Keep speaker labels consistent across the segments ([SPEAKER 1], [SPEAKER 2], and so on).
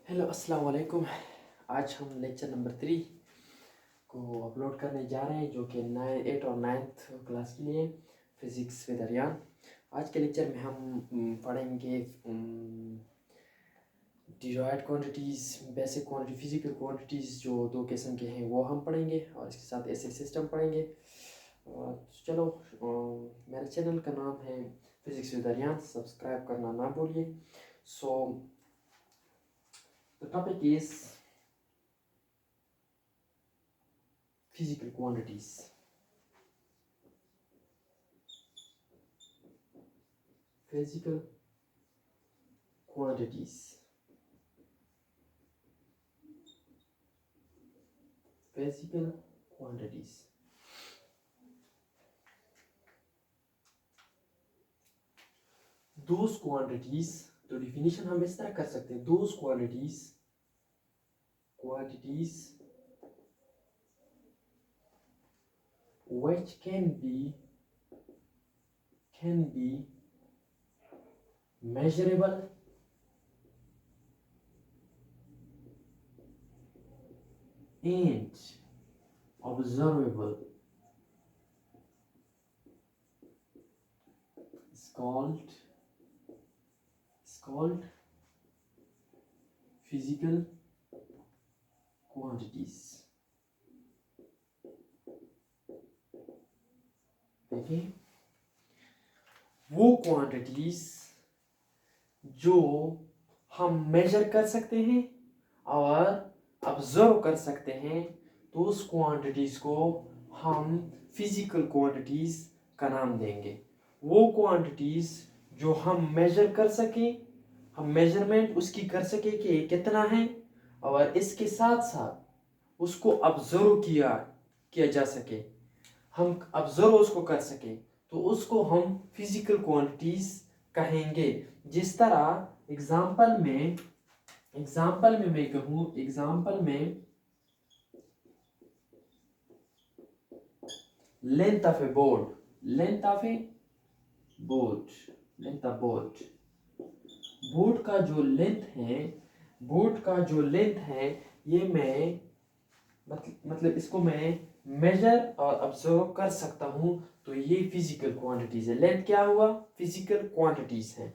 [SPEAKER 1] Hello अस्सलाम वालेकुम। आज हम लेक्चर नंबर 3 को अपलोड करने जा रहे हैं, जो कि 8 और 9th क्लास के लिए फिज़िक्स विद अरियान। आज के लेक्चर में हम पढ़ेंगे derived quantities, basic quantity, physical quantities जो 2 किस्म के हैं वो हम पढ़ेंगे, और इसके साथ ऐसे सिस्टम पढ़ेंगे। चलो, मेरे चैनल का नाम है फिज़िक्स विद अरियान, सब्सक्राइब करना ना भूलिए। So the topic is physical quantities. Physical quantities. Physical quantities. Those quantities, तो definition हम इस तरह कर सकते हैं, those quantities which can be measurable and observable is called physical quantities. देखिए, वो क्वांटिटीज जो हम मेजर कर सकते हैं और ऑब्जर्व कर सकते हैं, तो उस क्वांटिटीज को हम फिजिकल क्वांटिटीज का नाम देंगे। वो क्वांटिटीज जो हम मेजर कर सकें, हम मेजरमेंट उसकी कर सके कि ये कितना है, और इसके साथ साथ उसको ऑब्जर्व किया जा सके, हम ऑब्जर्व उसको कर सके, तो उसको हम फिजिकल क्वांटिटीज कहेंगे। जिस तरह एग्जाम्पल में मैं कहूँ, एग्जाम्पल में length of A board, length of board, board का जो लेंथ है, ये मैं मतलब इसको मैं मेजर और ऑब्जर्व कर सकता हूँ, तो ये फिजिकल क्वांटिटीज है। लेंथ क्या हुआ? फिजिकल क्वांटिटीज है।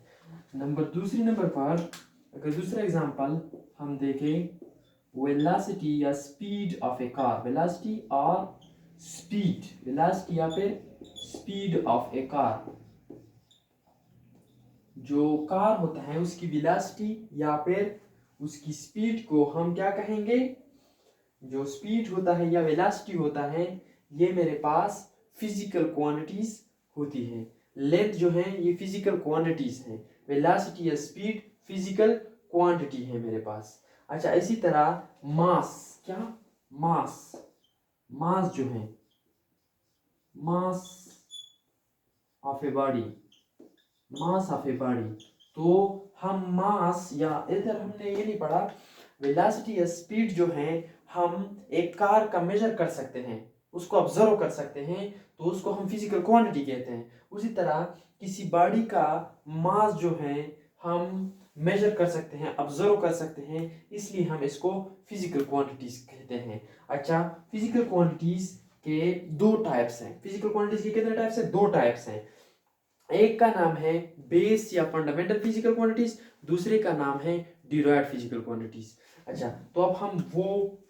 [SPEAKER 1] दूसरी नंबर पर अगर दूसरा एग्जांपल हम देखें, वेलोसिटी या speed of A car, velocity या फिर स्पीड ऑफ ए कार, जो कार होता है उसकी वेलोसिटी या फिर उसकी स्पीड को हम क्या कहेंगे? जो स्पीड होता है या वेलोसिटी होता है, ये मेरे पास फिजिकल क्वांटिटीज होती है। लेंथ जो है ये फिजिकल क्वांटिटीज है, वेलोसिटी या स्पीड फिजिकल क्वांटिटी है मेरे पास। अच्छा, इसी तरह मास, क्या? मास जो है, मास ऑफ ए बॉडी, तो हम मास, या इधर हमने ये नहीं पढ़ा, वेलोसिटी या स्पीड जो है हम एक कार का मेजर कर सकते हैं, उसको ऑब्जर्व कर सकते हैं, तो उसको हम फिजिकल क्वांटिटी कहते हैं। उसी तरह किसी बॉडी का मास जो है हम मेजर कर सकते हैं, ऑब्जर्व कर सकते हैं, इसलिए हम इसको फिजिकल क्वांटिटीज कहते हैं। अच्छा, फिजिकल क्वांटिटीज के 2 टाइप्स हैं। फिजिकल क्वांटिटीज के कितने टाइप्स हैं? 2 टाइप्स हैं। एक का नाम है बेस या फंडामेंटल फिजिकल क्वांटिटीज, दूसरे का नाम है डिराइव्ड फिजिकल क्वांटिटीज। अच्छा, तो अब हम वो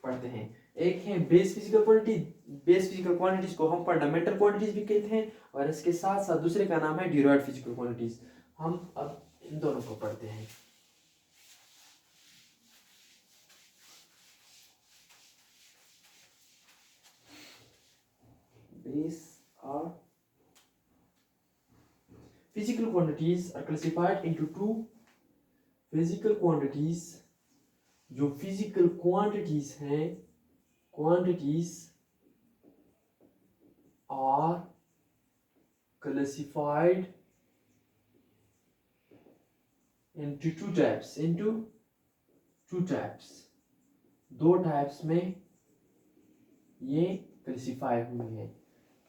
[SPEAKER 1] पढ़ते हैं। एक है base physical quantity, base physical quantities को हम फंडामेंटल क्वांटिटीज भी कहते हैं, और इसके साथ साथ दूसरे का नाम है डिराइव्ड फिजिकल क्वांटिटीज। हम अब इन दोनों को पढ़ते हैं। बेस और physical quantities are classified into 2 physical quantities। जो फिजिकल क्वांटिटीज हैं, quantities are classified into 2 types, 2 types में ये क्लासिफाई हुई है।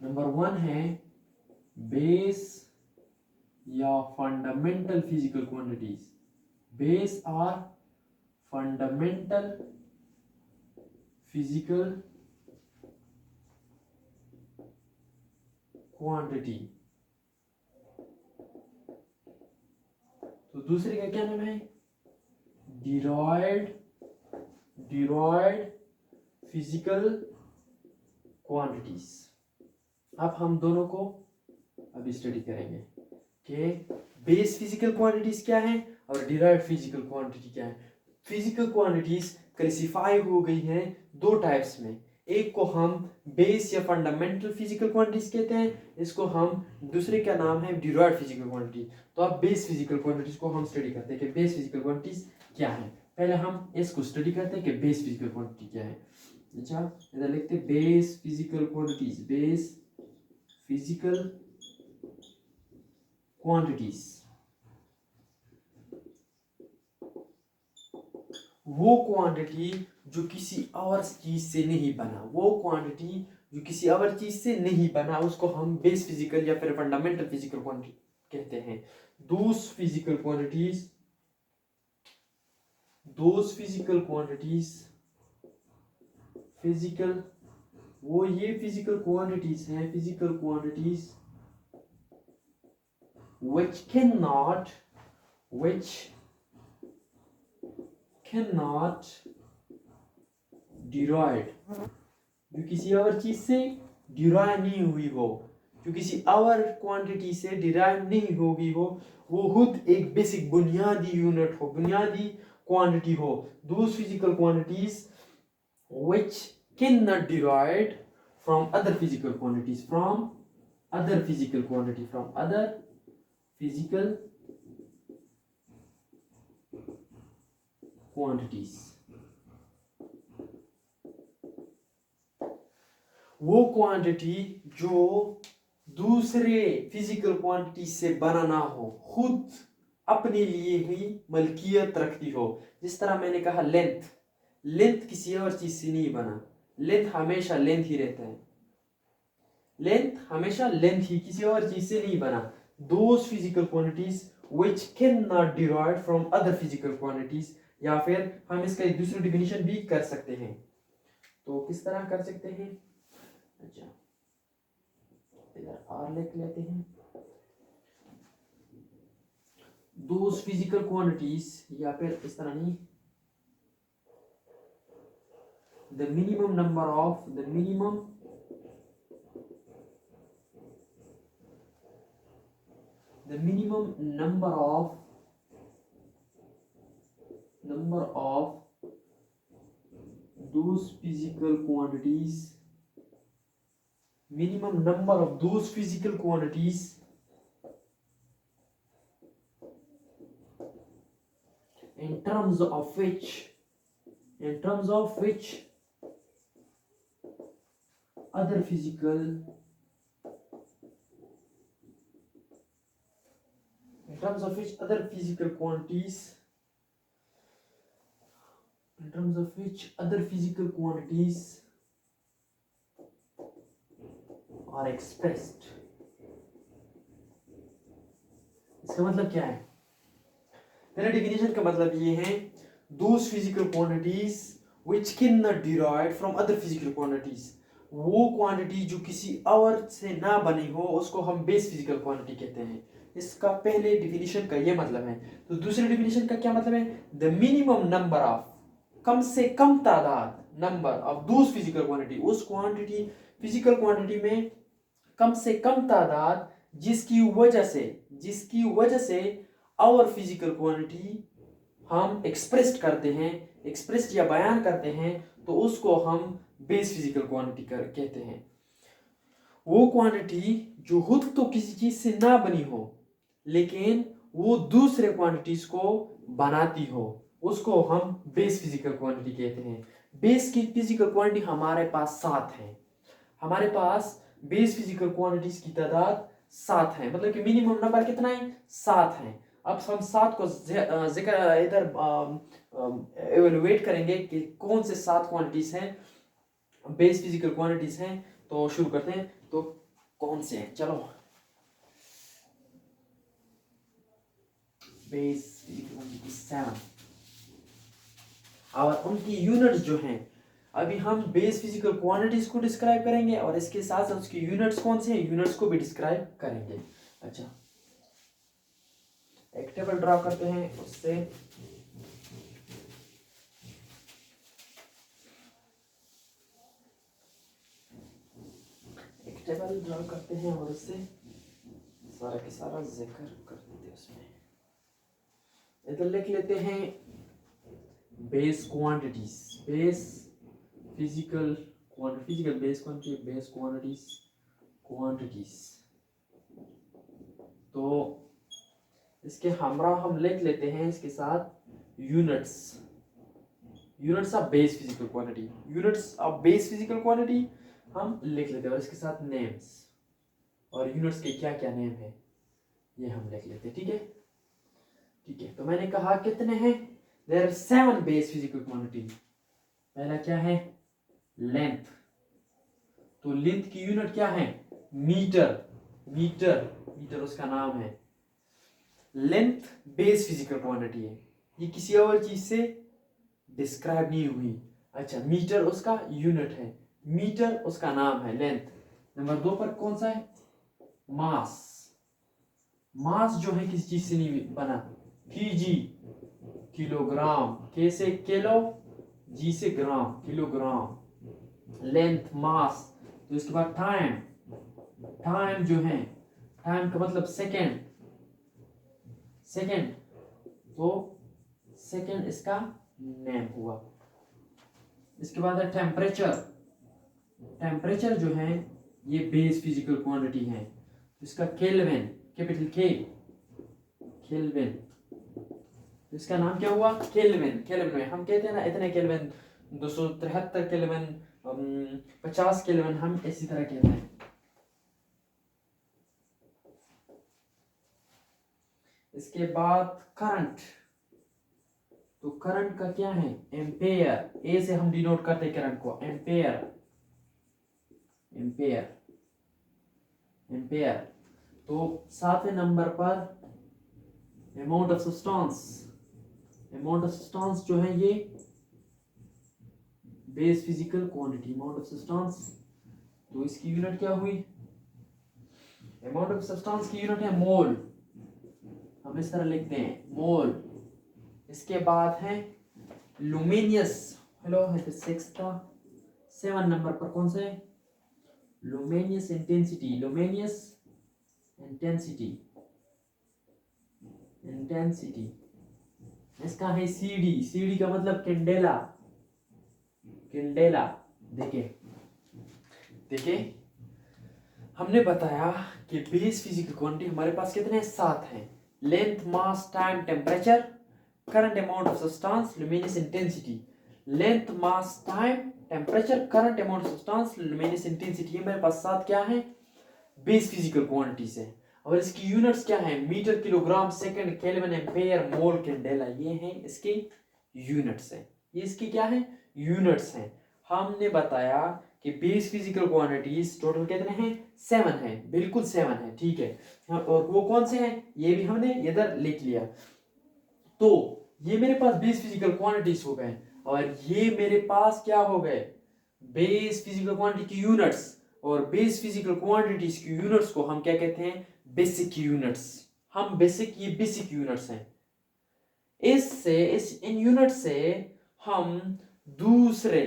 [SPEAKER 1] नंबर 1 है बेस या फंडामेंटल फिजिकल क्वांटिटीज। बेस और फंडामेंटल फिजिकल क्वांटिटी। तो दूसरे का क्या नाम है? Derived physical quantities. अब हम दोनों को अभी स्टडी करेंगे कि बेस फिजिकल क्वांटिटीज क्या है और डिराइव्ड फिजिकल क्वांटिटी क्या है। फिजिकल क्वांटिटीज क्लासिफाई हो गई हैं दो टाइप्स में। एक को हम बेस या फंडामेंटल फिजिकल क्वांटिटीज कहते हैं, इसको हम दूसरे का नाम है डिराइव्ड फिजिकल क्वांटिटी। तो अब बेस फिजिकल क्वांटिटीज को हम स्टडी करते हैं कि बेस फिजिकल क्वांटिटीज क्या है। पहले हम इसको स्टडी करते हैं कि बेस फिजिकल क्वांटिटी क्या है। अच्छा, इधर लिखते हैं base physical quantities. Base physical quantities वो क्वांटिटी जो किसी और चीज से नहीं बना, वो क्वांटिटी जो किसी और चीज से नहीं बना, उसको हम बेस फिजिकल या फिर फंडामेंटल फिजिकल क्वांटिटी कहते हैं। दोस फिजिकल क्वांटिटीज फिजिकल, वो ये फिजिकल क्वांटिटीज हैं, physical quantities which cannot derived, जो किसी और चीज से डिराइव नहीं हुई हो, जो किसी और क्वांटिटी से डिराइव नहीं होगी हो, वो खुद एक बेसिक बुनियादी यूनिट हो, बुनियादी क्वांटिटी हो। Those physical quantities which cannot derived from other physical quantities, from other physical quantities। वो क्वांटिटी जो दूसरे फिजिकल क्वांटिटी से बना ना हो, खुद अपने लिए ही मलकियत रखती हो। जिस तरह मैंने कहा लेंथ किसी और चीज से नहीं बना, लेंथ हमेशा लेंथ ही रहता है, लेंथ हमेशा लेंथ ही, किसी और चीज से नहीं बना। Those physical quantities which cannot derived from other physical quantities, या फिर हम इसका एक दूसरी डिफिनेशन भी कर सकते हैं। तो किस तरह कर सकते हैं? अच्छा, इधर आर लिख लेते हैं। दोस फिजिकल क्वांटिटीज, या फिर इस तरह नहीं, the minimum number of those physical quantities, minimum number of those physical quantities in terms of which other physical quantities are expressed। इसका मतलब क्या है? मेरा डिफिनेशन का मतलब ये है, those physical quantities which cannot derive from other physical quantities, वो क्वांटिटी जो किसी और से ना बनी हो, उसको हम बेस फिजिकल क्वांटिटी कहते हैं। इसका पहले डिफिनेशन का ये मतलब है। तो दूसरे डिफिनेशन का क्या मतलब है? द मिनिमम नंबर ऑफ, कम से कम तादाद, number of those physical quantity, उस क्वांटिटी फिजिकल क्वांटिटी में कम से कम तादाद जिसकी वजह से और फिजिकल क्वांटिटी हम एक्सप्रेस्ड या बयान करते हैं, तो उसको हम बेस फिजिकल क्वांटिटी कहते हैं। वो क्वांटिटी जो खुद तो किसी चीज से ना बनी हो, लेकिन वो दूसरे क्वांटिटीज को बनाती हो, उसको हम बेस फिजिकल क्वांटिटी कहते हैं। बेस की फिजिकल क्वांटिटी हमारे पास 7 है। हमारे पास बेस फिजिकल क्वांटिटीज की तादाद 7 है, मतलब कि मिनिमम नंबर कितना है? 7 है। अब हम 7 को जिक्र इधर एवेलुएट करेंगे कि कौन से 7 क्वांटिटीज हैं, बेस फिजिकल क्वांटिटीज हैं। तो शुरू करते हैं। तो कौन से हैं? चलो, बेस फिजिकल क्वांटिटीज 7। और उनकी यूनिट्स जो हैं, अभी हम बेस फिजिकल क्वांटिटीज को डिस्क्राइब करेंगे और इसके साथ साथ उसकी यूनिट्स कौन से हैं, यूनिट्स को भी डिस्क्राइब करेंगे। अच्छा, एक टेबल ड्रा करते हैं, उससे एक टेबल ड्रा करते हैं और उससे सारा के सारा जिक्र कर देते हैं। उसमें इधर लिख लेते हैं base quantities, base physical base quantities. तो इसके हमरा हम लिख लेते हैं इसके साथ units of base physical quantity, units of base physical quantity हम लिख लेते हैं, और इसके साथ नेम्स और यूनिट्स के क्या क्या नेम है ये हम लिख लेते हैं। ठीक है, ठीक है। तो मैंने कहा कितने हैं, there are 7 base physical quantity. पहला क्या है, लेंथ। तो लेंथ की यूनिट क्या है, मीटर उसका नाम है। लेंथ बेस फिजिकल क्वांटिटी है, ये किसी और चीज से डिस्क्राइब नहीं हुई। अच्छा, मीटर उसका यूनिट है, मीटर उसका नाम है, लेंथ। नंबर 2 पर कौन सा है, मास जो है किसी चीज से नहीं बना, kg किलोग्राम, के से किलो, जी से ग्राम, किलोग्राम। लेंथ, मास। तो इसके बाद टाइम जो है, टाइम का मतलब सेकेंड, तो सेकेंड इसका नेम हुआ। इसके बाद है टेम्परेचर जो है ये बेस फिजिकल क्वांटिटी है, इसका केल्विन, कैपिटल के, केल्विन। इसका नाम क्या हुआ, केल्विन में हम कहते हैं ना इतने केल्विन, 273 केल्विन, 50 केल्विन, हम इसी तरह कहते हैं। इसके बाद करंट। तो करंट का क्या है, एम्पेयर, ए से हम डिनोट करते हैं करंट को, एम्पेयर। तो 7वें नंबर पर अमाउंट ऑफ सब्सटेंस जो है ये base physical quantity, amount of substance. तो इसकी यूनिट क्या हुई, अमाउंट ऑफ सब्सटेंस की यूनिट है मोल, हम इस तरह लिखते हैं मोल। इसके बाद है लुमिनियस, हेलो है तो 6 था, 7 नंबर पर कौन सा है, लुमिनियस इंटेंसिटी, इसका है सीडी का मतलब कैंडेला। देखिए हमने बताया कि बेस फिजिकल क्वांटिटी हमारे पास कितने हैं, 7 हैं। Length, mass, time, temperature, current, amount of substance, luminous intensity. Length, mass, time, temperature, current, amount of substance, luminous intensity, ये मेरे पास 7 क्या है, बेस फिजिकल क्वांटिटीज है। और इसकी यूनिट्स क्या है, metre, kilogram, second, kelvin, ampere, mole, candela, ये हैं इसके यूनिट्स हैं। ये इसकी क्या है, यूनिट्स हैं। हमने बताया कि बेस फिजिकल क्वांटिटीज टोटल कितने हैं, 7 हैं, बिल्कुल 7 हैं। ठीक है, और वो कौन से हैं ये भी हमने इधर लिख लिया। तो ये मेरे पास बेस फिजिकल क्वांटिटीज हो गए, और ये मेरे पास क्या हो गए, बेस फिजिकल क्वांटिटी की यूनिट्स। और बेस फिजिकल क्वांटिटीज की यूनिट्स को हम क्या कहते हैं, बेसिक यूनिट्स। ये बेसिक यूनिट्स हैं। इन यूनिट से हम दूसरे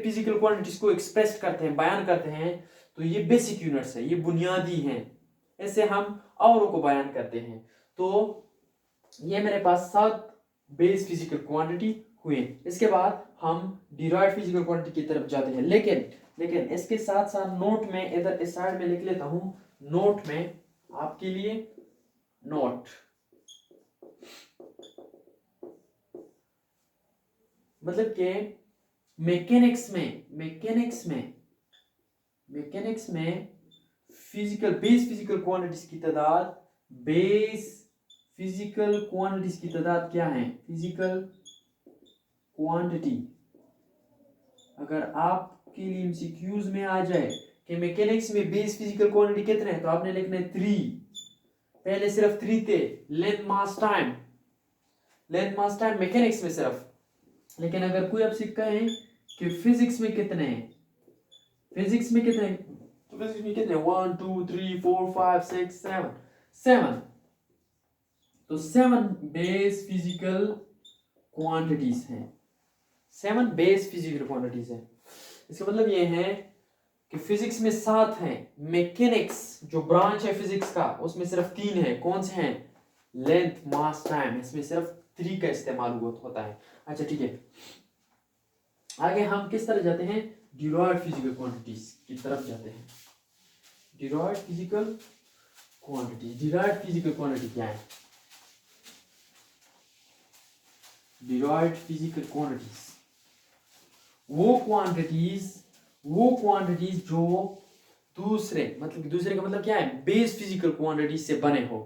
[SPEAKER 1] फिजिकल क्वांटिटीज को एक्सप्रेस करते हैं, बयान करते हैं। तो ये बेसिक यूनिट्स है, ये बुनियादी हैं, ऐसे हम औरों को बयान करते हैं। तो ये मेरे पास 7 बेस फिजिकल क्वांटिटी हुए। इसके बाद हम डिराइव्ड फिजिकल क्वांटिटी की तरफ जाते हैं, लेकिन इसके साथ साथ नोट में इधर इस साइड में लिख लेता हूं, नोट में आपके लिए नोट, मतलब कि मैकेनिक्स में बेस फिजिकल क्वांटिटीज की तादाद, क्या है, फिजिकल क्वांटिटी। अगर आपके लिए एमसीक्यूज में आ जाए कि मैकेनिक्स में बेस फिजिकल क्वांटिटी कितने हैं, तो आपने लिखना है 3। पहले सिर्फ 3 थे, लेंथ मास टाइम मैकेनिक्स में सिर्फ लेकिन अगर कोई आपसे कहे कि फिजिक्स में कितने हैं, फिजिक्स में कितने, तो फिजिक्स में कितने, 1 2 3 4 5 6 7 7, तो 7 बेस फिजिकल क्वांटिटीज हैं, 7 बेस फिजिकल क्वांटिटीज हैं। इसका मतलब ये है कि फिजिक्स में 7 हैं, मैकेनिक्स जो ब्रांच है फिजिक्स का उसमें सिर्फ 3 है। कौन से हैं? लेंथ, मास, टाइम, इसमें सिर्फ 3 का इस्तेमाल होता है। अच्छा ठीक है, आगे हम किस तरह जाते हैं? डिराइव्ड फिजिकल क्वांटिटीज की तरफ जाते हैं। Derived physical quantity, derived physical quantity क्या है? डिराइव्ड फिजिकल क्वांटिटीज वो क्वांटिटीज जो दूसरे का मतलब क्या है? बेस फिजिकल क्वांटिटीज से बने हो।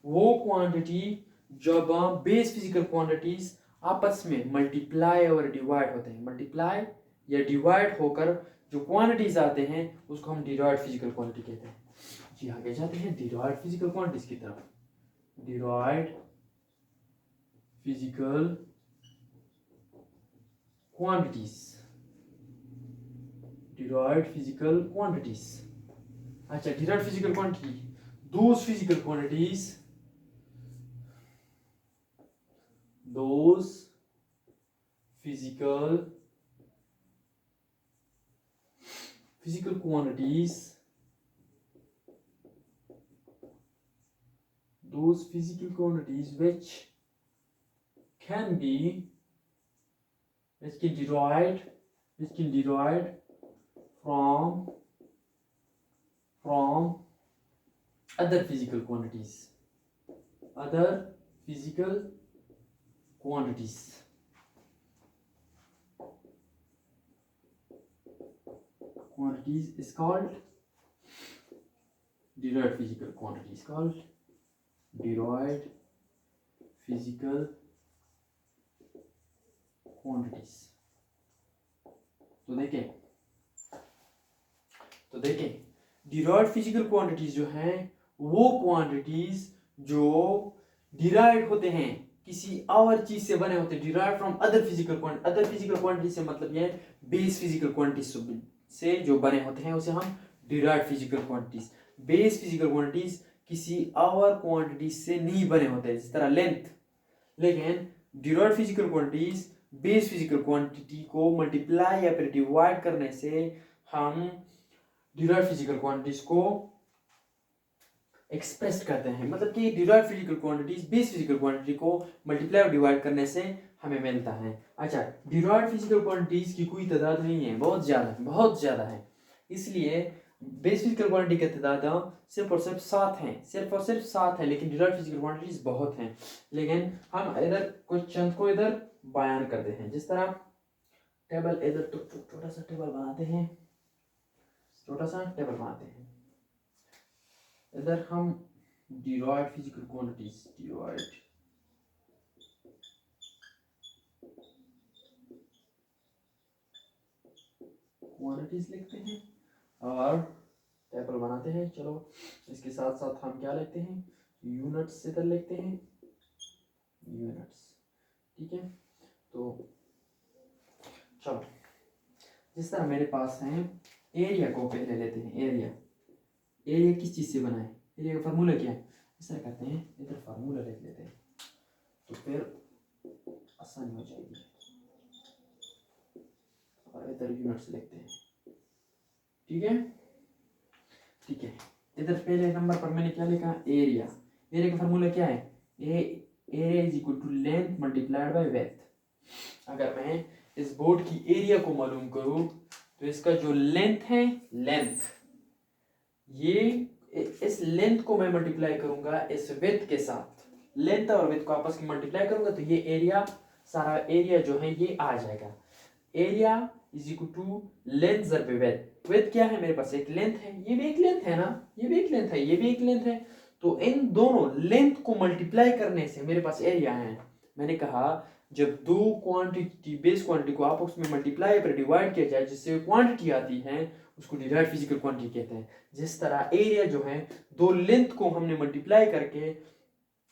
[SPEAKER 1] वो क्वांटिटी जब बेस फिजिकल क्वांटिटीज आपस में मल्टीप्लाई और डिवाइड होते हैं, मल्टीप्लाई या डिवाइड होकर जो क्वांटिटीज आते हैं उसको हम डिराइव्ड फिजिकल क्वांटिटी कहते हैं। जी आगे जाते हैं डिराइव्ड फिजिकल क्वांटिटीज की तरफ। Derived physical quantities, derived physical quantities. अच्छा, derived physical quantity, those physical quantities, those physical quantities, those physical quantities which can derived from other physical quantities, is called derived physical quantities, called derived physical quantities। तो देखें derived physical quantities जो हैं वो quantities जो derived होते हैं, किसी और चीज से बने होते हैं, derived from other physical quantity. Other physical quantity से मतलब ये बेस फिजिकल क्वांटिटीज से जो बने होते हैं उसे हम derived physical quantities. Base physical quantities किसी और क्वांटिटीज से नहीं बने होते, जिस तरह लेंथ। लेकिन derived physical quantities base physical quantity को मल्टीप्लाई या फिर डिवाइड करने से हम डिराइव्ड फिजिकल क्वांटिटीज को एक्सप्रेस करते हैं। मतलब कि derived physical quantities base physical quantity को मल्टीप्लाई और डिवाइड करने से हमें मिलता है। अच्छा, डिराइव्ड फिजिकल क्वांटिटीज की कोई तादाद नहीं है, बहुत ज़्यादा है। इसलिए बेस फिजिकल क्वांटिटी की तादाद सिर्फ और सिर्फ 7 हैं, सिर्फ और सिर्फ 7 है, लेकिन डिराइव्ड फिजिकल क्वांटिटीज बहुत हैं। लेकिन हम इधर कुछ चंद को इधर बयान करते हैं, जिस तरह टेबल, इधर तो छोटा सा टेबल बनाते हैं, इधर हम derived physical quantities, derived quantities लिखते हैं और टेबल बनाते हैं। चलो इसके साथ साथ हम क्या लिखते हैं? यूनिट्स इधर लिखते हैं, यूनिट्स। ठीक है, तो चलो जिस तरह मेरे पास है, एरिया को पहले लेते हैं। एरिया किस चीज़ से बना है? एरिया का फार्मूला क्या है? इस तरह करते हैं, इधर फार्मूला लिख लेते हैं तो फिर आसानी हो जाएगी, और इधर यूनिट्स लिखते हैं। ठीक है, इधर पहले नंबर पर मैंने क्या लिखा? एरिया का फार्मूला क्या है? Area is equal to length multiplied by width. अगर मैं इस बोर्ड की एरिया को मालूम करूं तो इसका जो लेंथ है, ये इस लेंथ को मैं मल्टीप्लाई करूंगा इस विड्थ के साथ। लेंथ और विड्थ को आपस में मल्टीप्लाई करूंगा तो ये एरिया, सारा एरिया जो है ये आ जाएगा। Area is equal to length ज़रब विड्थ। विड्थ क्या है? मेरे पास एक लेंथ है, ये भी एक लेंथ है ना, ये भी एक लेंथ है, ये भी एक लेंथ है। तो इन दोनों लेंथ को मल्टीप्लाई करने से मेरे पास एरिया है। मैंने कहा जब दो क्वांटिटी, बेस क्वांटिटी को आपस में मल्टीप्लाई पर डिवाइड किया जाए जिससे क्वांटिटी आती है उसको डिराइव्ड फिजिकल क्वांटिटी कहते हैं। जिस तरह एरिया जो है, दो लेंथ को हमने मल्टीप्लाई करके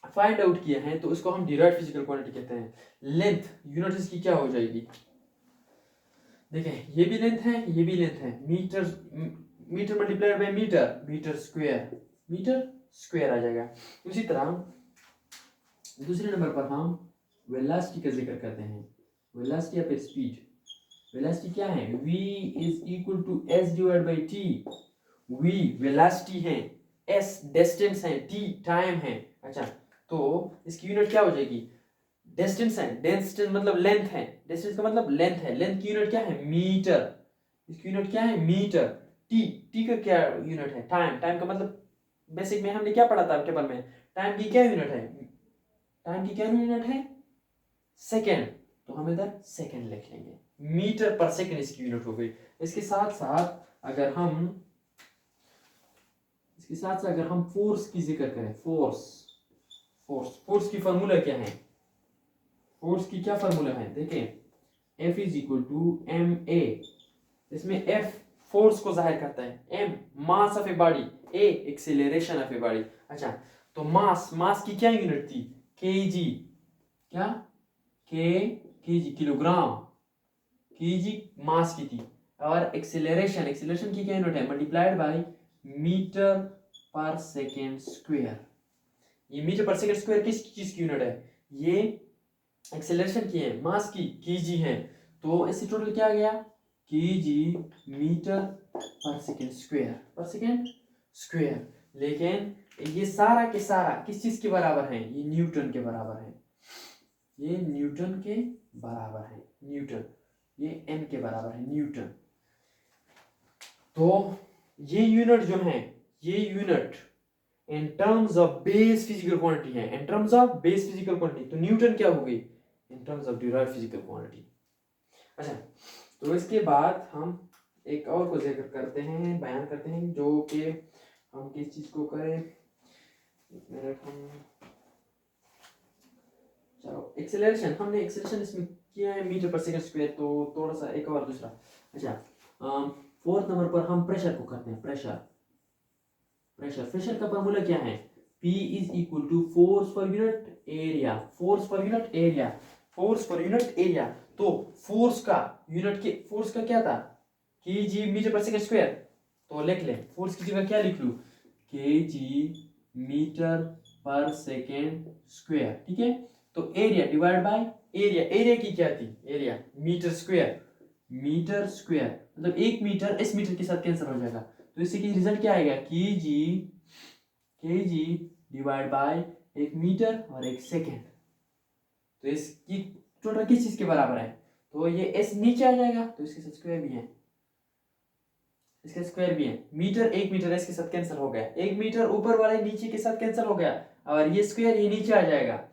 [SPEAKER 1] फाइंड आउट किए हैं तो उसको हम डिराइव्ड फिजिकल क्वांटिटी कहते हैं। लेंथ यूनिट इसकी क्या हो जाएगी, देखें ये भी लेंथ है ये भी लेंथ है, metre metre multiplied by metre, metre square आ जाएगा। उसी तरह दूसरे नंबर पर हम वेलोसिटी का जिक्र करते हैं। वेलोसिटी या फिर स्पीड, वेलोसिटी क्या है, v is equal to s divide by t। v velocity है, s डिस्टेंस है, t टाइम है। अच्छा तो इसकी यूनिट क्या हो जाएगी, डिस्टेंस है, डिस्टेंस मतलब लेंथ है, डिस्टेंस का मतलब लेंथ है, लेंथ की यूनिट क्या है मीटर, इसकी यूनिट क्या है मीटर। टी का क्या यूनिट है, टाइम, टाइम का मतलब बेसिक में हमने क्या पढ़ा था टेबल में, टाइम की क्या यूनिट है, टाइम की क्या यूनिट है सेकेंड, तो हम इधर सेकेंड लिख लेंगे, मीटर पर सेकेंड इसकी यूनिट हो गई। इसके साथ साथ अगर हम फोर्स की जिक्र करें, फोर्स की फार्मूला क्या है, फोर्स की क्या फार्मूला है, देखें F is equal to M A. इसमें F फोर्स को जाहिर करता है, M mass of a body, A acceleration of a body. अच्छा तो मास की क्या यूनिट थी, kg, क्या kg किलोग्राम, kg मास की थी। और एक्सेलरेशन की क्या यूनिट है, मल्टीप्लाइड बाय मीटर पर सेकेंड स्क्वायर। ये मीटर पर सेकेंड स्क्वायर किस चीज की यूनिट है, ये एक्सेलरेशन की है, मास की kg है, तो इससे टोटल क्या आ गया kg मीटर पर सेकेंड स्क्वायर। लेकिन ये सारा के सारा किस चीज के बराबर है, ये न्यूटन के बराबर है, ये न्यूटन के बराबर है, न्यूटन, ये n के बराबर है न्यूटन। तो ये यूनिट जो है, ये unit in terms of base physical quantity है, in terms of base physical quantity, तो न्यूटन क्या हो गई in terms of derived physical quantity. अच्छा तो इसके बाद हम एक और को जिक्र करते हैं, बयान करते हैं, जो कि हम किस चीज को करें, एक मिनट, हम चलो एक्सेलरेशन, हमने एक्सेलरेशन इसमें किया है मीटर पर सेकंड स्क्वायर, तो थोड़ा सा एक और दूसरा। अच्छा फोर्थ नंबर पर हम प्रेशर को करते हैं, प्रेशर का फॉर्मूला क्या है, P is equal to force per unit area, force per unit area. तो फोर्स का क्या था, kg metre per second square, तो लिख ले फोर्स की जगह क्या लिख लूं, kg मीटर पर सेकेंड स्क्वायर, ठीक है। तो एरिया डिवाइड बाय एरिया की क्या थी, एरिया मीटर स्क्वायर मतलब 1 मीटर इस मीटर के साथ कैंसिल हो जाएगा, तो इससे की रिजल्ट क्या आएगा, kg डिवाइड बाय 1 मीटर और 1 सेकेंड। तो इसकी टोटल किस चीज के बराबर है, तो ये s नीचे आ जाएगा, तो इसके साथ स्क्वायर भी है, इसका स्क्वायर भी है, मीटर 1 मीटर इसके साथ कैंसिल हो गया, 1 मीटर ऊपर वाले नीचे के साथ कैंसिल हो गया, और ये स्क्वायर ये नीचे आ जाएगा,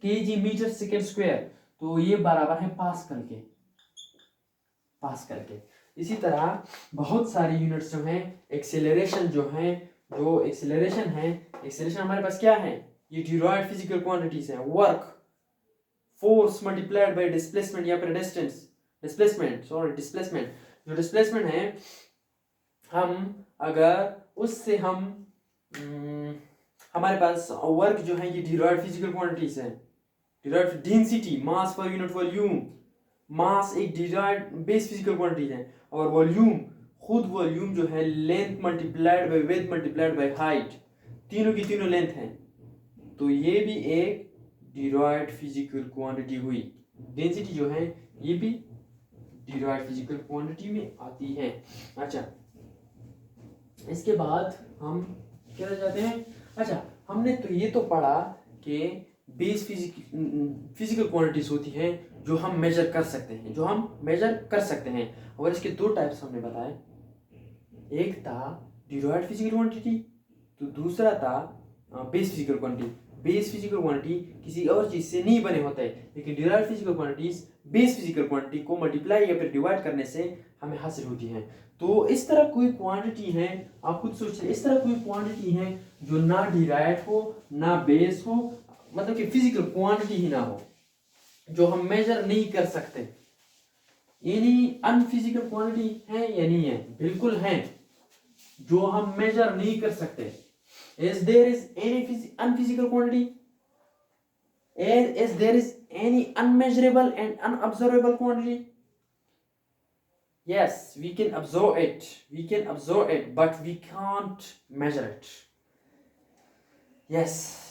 [SPEAKER 1] kg मीटर सेकेंड स्क्वायर, तो ये बराबर है पास्कल के। इसी तरह बहुत सारी यूनिट्स जो हैं, एक्सेलरेशन हमारे पास क्या है, ये डिराइव्ड फिजिकल क्वांटिटीज है, work, force multiplied by displacement या फिर डिस्प्लेसमेंट जो डिस्प्लेसमेंट है, हम अगर उससे हमारे पास वर्क जो है, ये डिराइव्ड फिजिकल क्वांटिटीज है, डिराइव्ड डेंसिटी, मास पर यूनिट वॉल्यूम, मास एक डिराइव्ड बेस फिजिकल क्वांटिटी है, और वॉल्यूम जो है length multiplied by width multiplied by height, तीनों की तीनों लेंथ है, तो ये भी एक डिराइव्ड फिजिकल क्वांटिटी हुई। डेंसिटी जो है ये भी डिराइव्ड फिजिकल क्वांटिटी में आती है। अच्छा इसके बाद हम क्या जाते हैं, अच्छा हमने तो ये तो पढ़ा कि बेस फिजिकल क्वांटिटीज होती हैं जो हम मेजर कर सकते हैं, और इसके दो टाइप्स हमने बताए, एक था डिराइव्ड फिजिकल क्वांटिटी, तो दूसरा था base physical quantity. Base physical quantity किसी और चीज से नहीं बने होते, लेकिन derived physical quantities base physical quantity को मल्टीप्लाई या फिर डिवाइड करने से हमें हासिल होती है। तो इस तरह कोई क्वांटिटी है, आप खुद सोचिए, इस तरह कोई क्वांटिटी है जो ना डिराइव्ड हो ना बेस हो, मतलब कि फिजिकल क्वांटिटी ही ना हो, जो हम मेजर नहीं कर सकते, यानी अनफिजिकल क्वांटिटी है या नहीं है, बिल्कुल है, जो हम मेजर नहीं कर सकते, Is there is any unphysical quantity? Is there is any unmeasurable and unobservable quantity? Yes, we can observe it. We can observe it, but we can't measure it. Yes.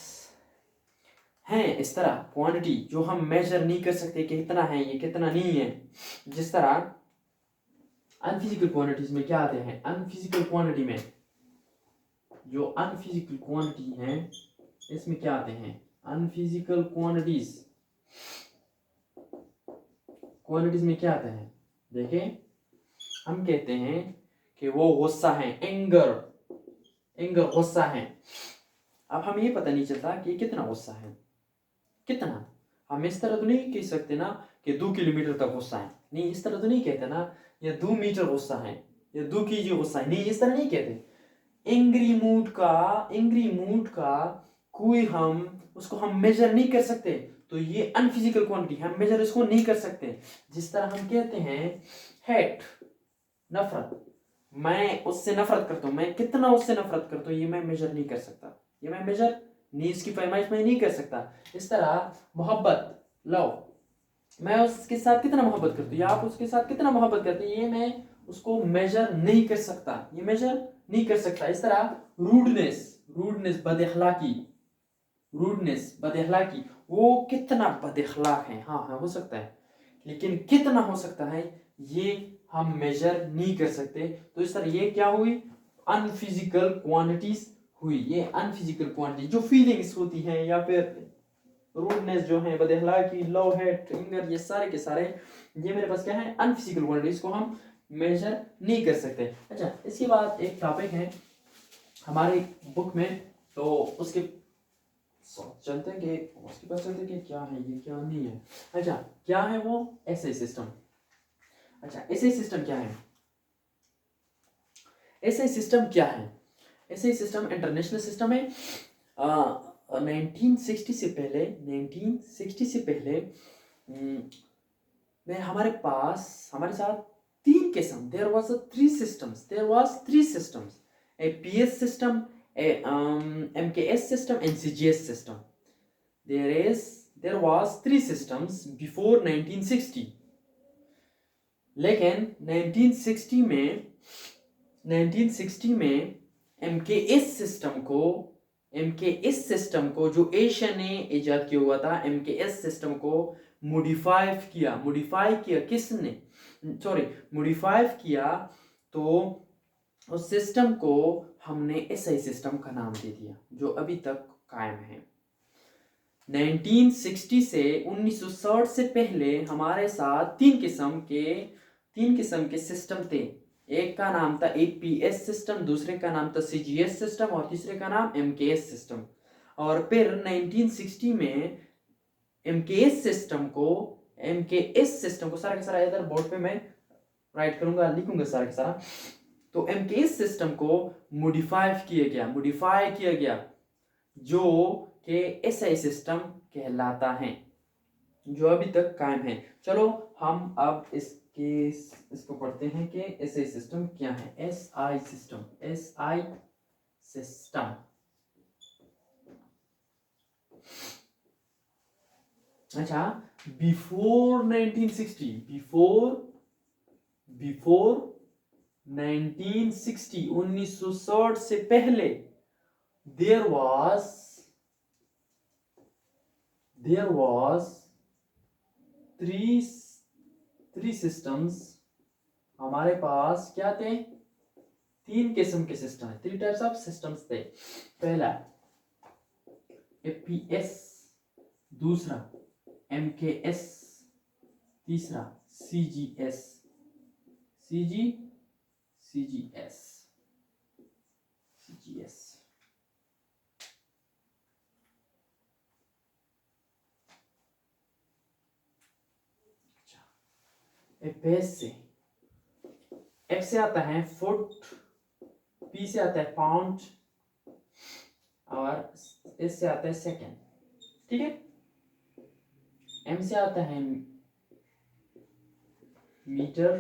[SPEAKER 1] हैं इस तरह क्वांटिटी जो हम major नहीं कर सकते कि कितना है ये कितना नहीं है। जिस तरह अनफिजिकल क्वांटिटीज में क्या आते हैं, अनफिजिकल क्वांटिटी में जो अनफिजिकल क्वांटिटी है इसमें क्या आते हैं, अनफिजिकल क्वांटिटीज में क्या आते हैं। देखें, हम कहते हैं कि वो गुस्सा है, एंगर गुस्सा है। अब हमें ये पता नहीं चलता कि कितना गुस्सा है, कितना। हम इस तरह तो नहीं कह सकते ना कि 2 किलोमीटर तक गुस्सा है, नहीं इस तरह तो नहीं कहते ना, या 2 मीटर गुस्सा है या 2 kg गुस्सा है, नहीं इस तरह नहीं कहते। एंग्री मूड का कोई उसको हम मेजर नहीं कर सकते, तो ये अनफिजिकल क्वांटिटी, हम मेजर इसको नहीं कर सकते। जिस तरह हम कहते हैं हेट, नफरत, मैं उससे नफरत करता हूँ, मैं कितना उससे नफरत करता हूँ ये मैं मेजर नहीं कर सकता, ये मैं मेजर नहीं, इसकी पैमाइश में नहीं कर सकता। इस तरह मोहब्बत, लव, मैं उसके साथ कितना मोहब्बत करता हूँ या आप उसके साथ कितना मोहब्बत करते हैं, ये मैं उसको मेजर नहीं कर सकता, ये मेजर नहीं कर सकता। इस तरह रूडनेस बदअखलाकी, वो कितना बदअखलाक है, हाँ हो सकता है, लेकिन कितना हो सकता है ये हम मेजर नहीं कर सकते। तो इस तरह ये क्या हुई, अनफिजिकल क्वांटिटीज हुई। ये अनफिजिकल क्वांटिटी जो फीलिंग्स होती हैं या फिर रूडनेस जो है, बदअखलाकी, लव, हेट, एंगर, ये सारे के सारे ये मेरे पास क्या है, अनफिजिकल क्वांटिटीज को हम मेजर नहीं कर सकते। अच्छा, इसके बाद एक टॉपिक है हमारी बुक में, तो उसके चलते हैं कि उसके पास चलते हैं कि क्या है ये क्या नहीं है। अच्छा, क्या है वो, एसआई सिस्टम। अच्छा, एसआई सिस्टम क्या है, एसआई सिस्टम क्या है। एसआई सिस्टम इंटरनेशनल सिस्टम है। 1960 से पहले में हमारे साथ 3 किस्म, there was 3 systems, a PS system, a MKS system and CGS system. There was 3 systems before 1960, लेकिन 1960 में MKS सिस्टम को जो एशिया ने इजाद किया हुआ था, MKS सिस्टम को मॉडिफाई किया, तो उस सिस्टम को हमने एसआई सिस्टम का नाम दे दिया, जो अभी तक कायम है। 1960 से 1960 से पहले हमारे साथ 3 किस्म के सिस्टम थे। एक का नाम था एपीएस सिस्टम, दूसरे का नाम था सीजीएस सिस्टम और तीसरे का नाम एमकेएस सिस्टम। और फिर 1960 में एमकेएस सिस्टम को सारा का सारा इधर बोर्ड पे मैं राइट करूंगा, लिखूंगा सारा का सारा। तो एमकेएस सिस्टम को मॉडिफाई किया गया जो कि एसआई सिस्टम कहलाता है, जो अभी तक कायम है। चलो हम अब इसको पढ़ते हैं कि एसआई सिस्टम क्या है। एसआई सिस्टम, अच्छा, बिफोर 1960 से पहले there was three systems। हमारे पास क्या थे, 3 किस्म के सिस्टम है, 3 टाइप्स ऑफ सिस्टम्स थे। पहला एपीएस, दूसरा एमकेएस, तीसरा सीजीएस। एफ से आता है फुट, पी से आता है पाउंड और एस से आता है सेकेंड, ठीक है। एम से आता है मीटर,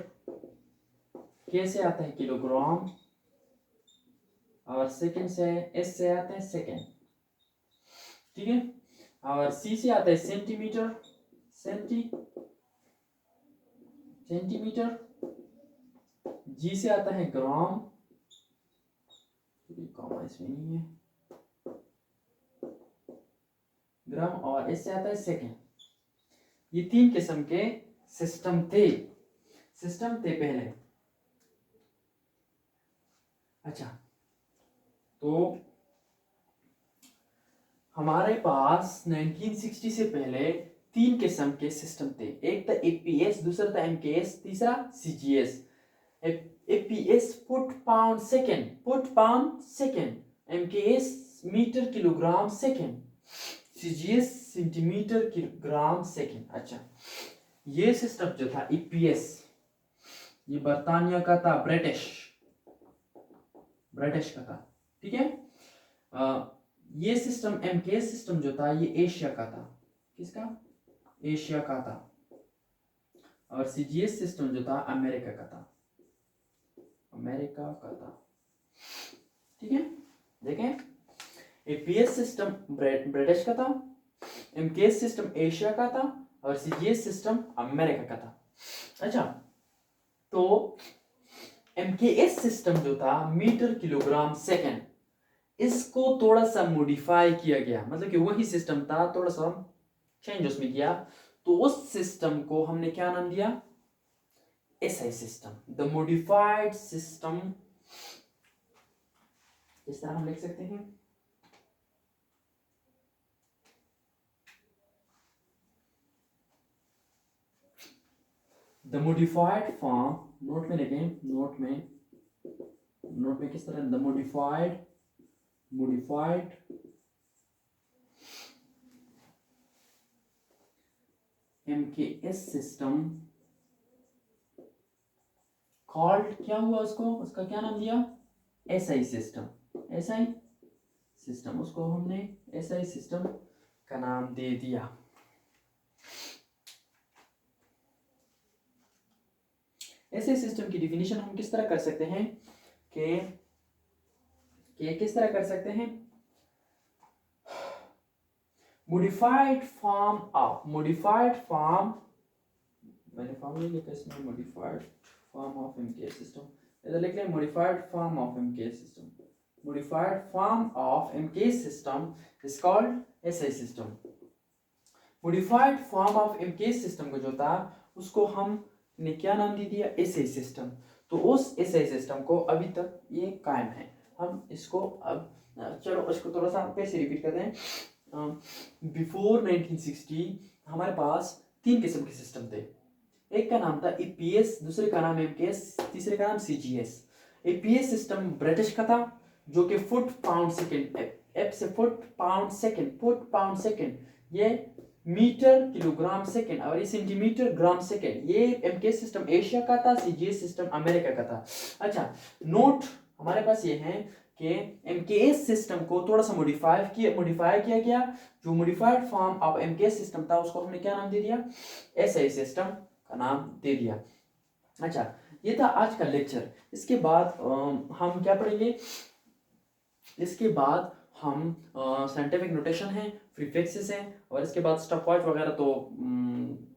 [SPEAKER 1] के से आता है किलोग्राम, और सेकंड से एस से आता है सेकंड, ठीक है। और सी से आता है सेंटीमीटर, सेंटीमीटर। जी से आता है ग्राम, कॉमा इसमें नहीं है, ग्राम। और एस से आता है सेकंड। ये 3 किस्म के सिस्टम थे पहले। अच्छा, तो हमारे पास 1960 से पहले 3 किस्म के सिस्टम थे। एक था एपीएस, दूसरा था एमकेएस, तीसरा CGS. APS foot pound second, MKS metre kilogram second, CGS centimetre kilogram second. अच्छा, ये सिस्टम जो था ईपीएस, ये बर्तानिया का था, ब्रिटिश का था, ठीक है। ये सिस्टम एमकेएस सिस्टम जो था ये एशिया का था। किसका? एशिया का था। और सीजीएस सिस्टम जो था अमेरिका का था, ठीक है। देखें, एपीएस सिस्टम ब्रिटिश का था, एमकेएस सिस्टम एशिया का था, और सीजीएस सिस्टम अमेरिका का था। अच्छा, तो एमकेएस सिस्टम जो था मीटर किलोग्राम सेकेंड, इसको थोड़ा सा मॉडिफाई किया गया, मतलब कि वही सिस्टम था, थोड़ा सा चेंज उसमें किया। तो उस सिस्टम को हमने क्या नाम दिया? SI system, the modified system. इस तरह हम लिख सकते हैं, द मॉडिफाइड फॉर्म। नोट में लिखें, नोट में किस तरह? The modified MKS system called, क्या हुआ उसका क्या नाम दिया? एसआई सिस्टम, उसको हमने एसआई सिस्टम का नाम दे दिया। एसआई सिस्टम की डिफिनीशन हम किस तरह कर सकते हैं कि किस तरह कर सकते हैं? मॉडिफाइड फॉर्म, मैंने फॉर्म नहीं लिखा इसमें, modified form of MKS system, इधर लिख लें modified form of MKS system. Modified form of MKS system is called SI system. Modified form of MKS system को जो था उसको हमने क्या नाम दे दिया? SI system. तो उस एसआई सिस्टम को अभी तक ये कायम है। हम इसको अब चलो इसको थोड़ा सा फिर से रिपीट करते हैं। बिफोर 1960 हमारे पास 3 किस्म के सिस्टम थे। एक का नाम था ईपीएस, दूसरे का नाम एमकेएस, तीसरे का नाम सीजीएस। ईपीएस सिस्टम ब्रिटिश का था, जो कि फुट पाउंड सेकेंड, एफ से फुट पाउंड सेकेंड, ये मीटर किलोग्राम सेकेंड, और ये सेंटीमीटर ग्राम सेकेंड। ये एमकेएस सिस्टम एशिया का था, सीजीएस सिस्टम अमेरिका का था। अच्छा, नोट हमारे पास ये है कि एमकेएस सिस्टम को थोड़ा सा मॉडिफाई किया गया। जो modified form of MKS system था उसको हमने क्या नाम दे दिया? एसआई सिस्टम का नाम दे दिया। अच्छा, ये था आज का लेक्चर। इसके बाद हम क्या पढ़ेंगे? इसके बाद हम साइंटिफिक नोटेशन है, प्रीफिक्सेस हैं, और इसके बाद स्टॉपवॉच वगैरह तो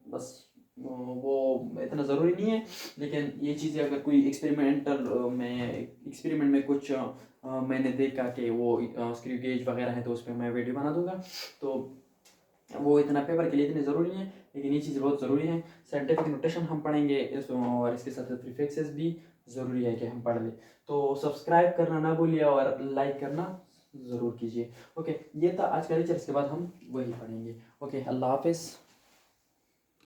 [SPEAKER 1] बस वो इतना ज़रूरी नहीं है। लेकिन ये चीज़ें अगर कोई एक्सपेरिमेंट में कुछ मैंने देखा कि वो स्क्रू गेज वगैरह है तो उस पर मैं वीडियो बना दूंगा। तो वो इतना पेपर के लिए इतने ज़रूरी हैं, लेकिन ये चीज़ें बहुत ज़रूरी हैं। साइंटिफिक नोटेशन हम पढ़ेंगे और इसके साथ प्रीफिक्सेस भी ज़रूरी है कि हम पढ़ लें। तो सब्सक्राइब करना ना भूलिए और लाइक करना ज़रूर कीजिए। ओके, ये था आज का लेक्चर। इसके बाद हम वही पढ़ेंगे। ओके, अल्लाह हाफिज़।